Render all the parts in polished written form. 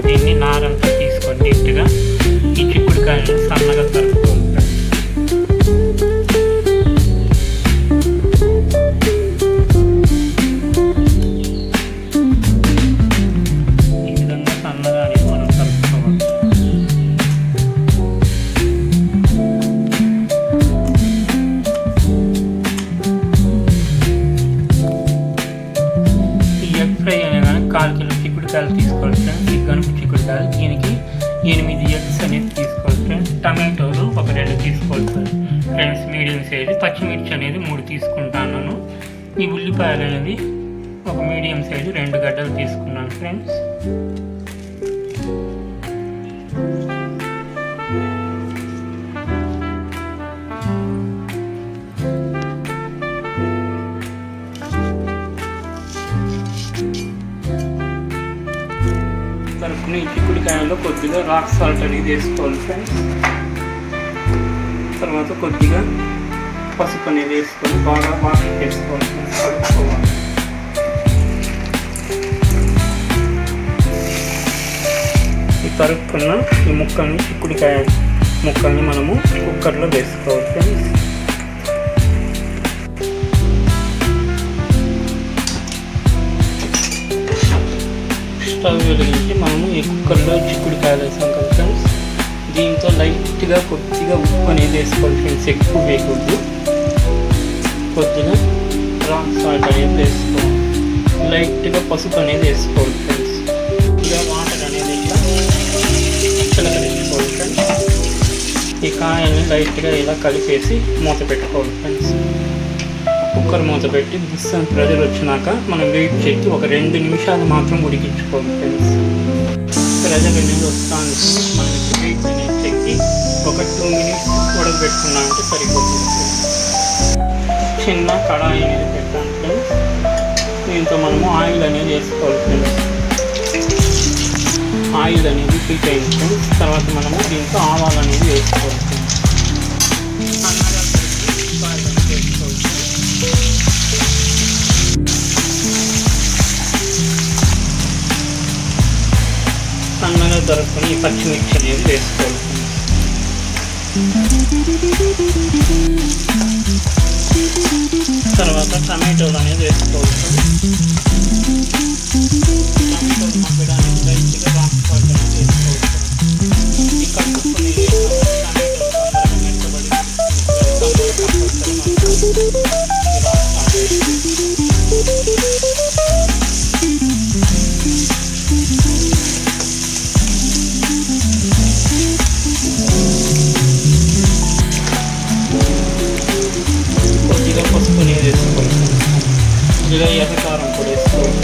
దీన్ని నారంతా తీసుకొని నీట్గా ఈ చిక్కుడుకాయలను సన్నగా తరుపుకోవాలి. ఈ విధంగా సన్నగా అనేది మనం తరుపుకోవాలి. ఈ ఎగ్ ఫ్రై అనేది 1/4 కిలో చిక్కుడుకాయలు తీసుకోవాలి ఫ్రెండ్స్. ఈ గనుపు చిక్కుడుకాయలు దీనికి 8 ఎగ్స్ అనేది తీసుకోవాలి ఫ్రెండ్స్. టమాటోలు ఒక 2 తీసుకోవాలి ఫ్రెండ్స్, మీడియం సైజు. పచ్చిమిర్చి అనేది 3 తీసుకుంటాను. ఈ ఉల్లిపాయలు అనేది ఒక మీడియం సైజు 2 గడ్డలు తీసుకున్నాను ఫ్రెండ్స్. తరుపుని ఈ చిక్కుడుకాయల్లో కొద్దిగా రాక్ సాల్ట్ అనేది వేసుకోవాలి ఫ్రెండ్స్. తర్వాత కొద్దిగా పసుపు అనేది వేసుకొని బాగా వాష్ చేసుకోవాలి ఫ్రెండ్స్, కలుపుకోవాలి. ఈ తరుపుకున్న ఈ ముక్కల్ని చిక్కుడుకాయ ముక్కల్ని మనము కుక్కర్లో వేసుకోవాలి ఫ్రెండ్స్. స్టవ్ వెలిగించి మనము ఈ కుక్కర్లో చిక్కుడుకాయలు వేసాం కదా ఫ్రెండ్స్. దీంతో లైట్గా కొద్దిగా ఉప్పు అనేది వేసుకోవాలి ఫ్రెండ్స్, ఎక్కువ వేయకూడదు. కొద్దిగా రాక్ సాల్ట్ అనేది వేసుకోవాలి. లైట్గా పసుపు అనేది వేసుకోవాలి ఫ్రెండ్స్. ఇలా వాటర్ అనేది ఇట్లా చిలకరించుకోవాలి ఫ్రెండ్స్. ఈ కాయల్ని లైట్గా ఇలా కలిపేసి మూత పెట్టుకోవాలి ఫ్రెండ్స్. కుక్కర్ మూత పెట్టి బుస్సని ప్రెజర్ వచ్చినాక మనం వెయిట్ చేసి ఒక 2 నిమిషాలు మాత్రం ఉడికించుకోవాలి ఫ్రెండ్స్. ప్రెజర్ అనేది వస్తాను మనం వెయిట్ అనేది చెక్కి ఒక 2 మినిట్స్ ఉడకబెట్టుకున్నామంటే సరిపోతుంది. చిన్న కడాయి అనేది పెట్టాను ఫ్రెండ్స్. దీంతో మనము ఆయిల్ అనేది వేసుకోవాలి ఫ్రెండ్స్. ఆయిల్ అనేది హీట్ అయింది ఫ్రెండ్స్. తర్వాత మనము దీంతో ఆవాలు అనేది వేసుకోవాలి ఫ్రెండ్స్. సన్నగా దొరుకుని ఈ పచ్చిమిర్చి అనేది వేసుకోవాలి. తర్వాత టమాటోలు అనేది వేసుకోవాలి. టమాటోలు మగ్గడానికి లైట్గా రాక్ సాల్ట్ అనేది వేసుకోవాలి. ఈ కలుపుకొని టమాటోలు మెత్తబడి కొద్దిగా పసుపు నీరు వేసుకోవాలి. కొద్దిగా ఎర్రకారం కూడా వేసుకోవాలి.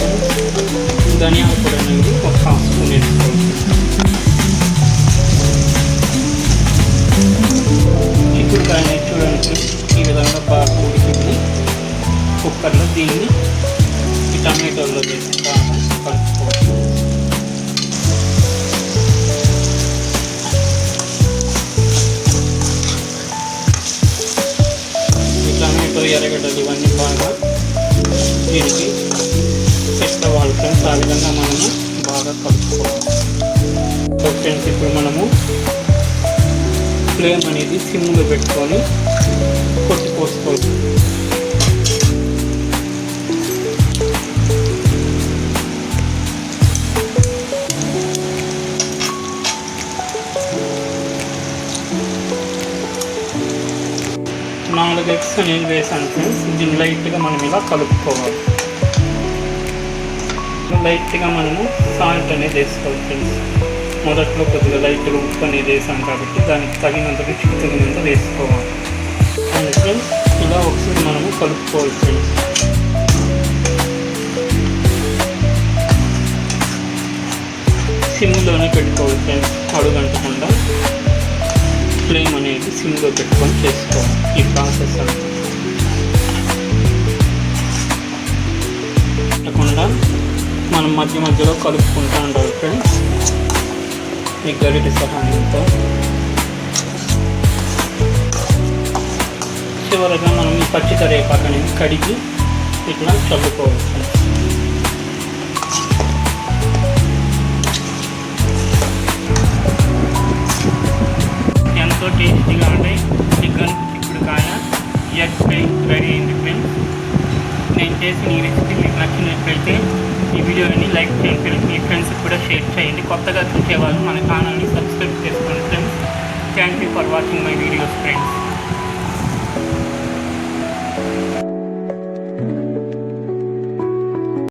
ధనియాల పొడి అనేది ఒక 1/2 స్పూన్ వేసుకోవాలి. చిక్కుడుకాయ అనేది చూడండి ఈ విధంగా బాగా ఉడికింది. కుక్కర్లో దీన్ని ఈ టమాటోల్లో వేసి బాగా కలుపుకోవాలి. టమాటో ఎర్రగడ్డలు ఇవన్నీ బాగా దీనికి సెట్ అవ్వాలి ఫ్రెండ్స్. ఆ విధంగా మనము బాగా కలుపుకోవాలి ఫ్రెండ్స్. ఇప్పుడు మనము ఫ్లేమ్ అనేది సిమ్లో పెట్టుకొని కొట్టి పోసుకోవాలి. నాలుగు ఎగ్స్ అనేది వేసాను ఫ్రెండ్స్. దీన్ని లైట్గా మనం ఇలా కలుపుకోవాలి. లైట్గా మనము సాల్ట్ అనేది వేసుకోవాలి ఫ్రెండ్స్. మొదట్లో కొద్దిగా లైట్గా ఉప్పు అనేది వేసాం కాబట్టి దానికి తగినంత రుచికి తగినంత వేసుకోవాలి. అండ్ ఫ్రెండ్స్ ఇలా ఒకసారి మనము కలుపుకోవాలి ఫ్రెండ్స్. సిమ్లోనే పెట్టుకోవాలి ఫ్రెండ్స్, అడుగంటకుండా ఫ్లేమ్ అనేది సిమ్లో పెట్టుకొని చేసుకోవాలి ఈ ప్రాసెస్ అంతా. కాకుండా మనం మధ్య మధ్యలో కలుపుకుంటూ ఉండాలి ఫ్రెండ్స్ ఈ గరిటె సహాయంతో. చివరగా మనం ఈ పచ్చి కరివేపాకు అనేది కడిగి ఇట్లా చల్లుకోవాలి ఫ్రెండ్స్. ఈ వీడియోని లైక్ చేయండి, మీ ఫ్రెండ్స్కి కూడా షేర్ చేయండి. కొత్తగా చూసేవాళ్ళు మన ఛానల్ని సబ్స్క్రైబ్ చేసుకోండి friends. Thank you for watching my videos friends.